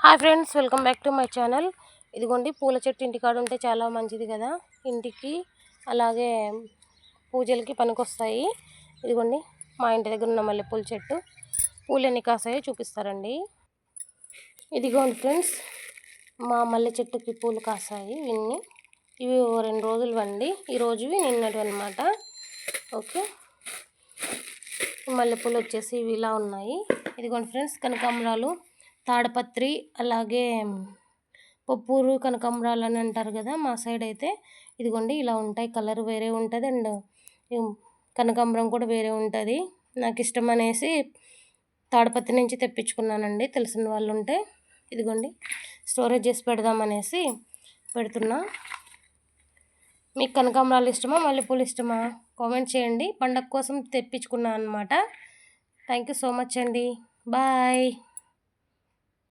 Hi friends, welcome back to my channel. ఇదిగోండి, పూల చెట్టు ఇంటికాడ ఉంటే చాలా మంచిది కదా, ఇంటికి అలాగే పూజలకి పనికొస్తాయి. ఇదిగోండి, మా ఇంటి దగ్గర ఉన్న మల్లెపూల చెట్టు పూలు ఎన్ని కాసాయో చూపిస్తారండి. ఇదిగోండి ఫ్రెండ్స్, మా మల్లె చెట్టుకి పూలు కాసాయి. ఇవి 2 రోజులు వండి, ఈరోజువి నిన్నటి అనమాట. ఓకే, మల్లెపూలు వచ్చేసి ఇవి ఇలా ఉన్నాయి. ఇదిగోండి ఫ్రెండ్స్, కనకాంబరాలు, తాడపత్రి, అలాగే పప్పూరు కనకాంబరాలు అని అంటారు కదా మా సైడ్ అయితే. ఇదిగోండి ఇలా ఉంటాయి, కలర్ వేరే ఉంటుంది అండ్ కనకాంబరం కూడా వేరే ఉంటుంది. నాకు ఇష్టం అనేసి తాడపత్రి నుంచి తెప్పించుకున్నానండి, తెలిసిన వాళ్ళు ఉంటే. ఇదిగోండి, స్టోరేజ్ చేసి పెడదామనేసి పెడుతున్నా. మీకు కనకాంబరాలు ఇష్టమా, మల్లెపూలు ఇష్టమా? కామెంట్ చేయండి. పండగ కోసం తెప్పించుకున్నాను అనమాట. థ్యాంక్ యూ సో మచ్ అండి. బాయ్.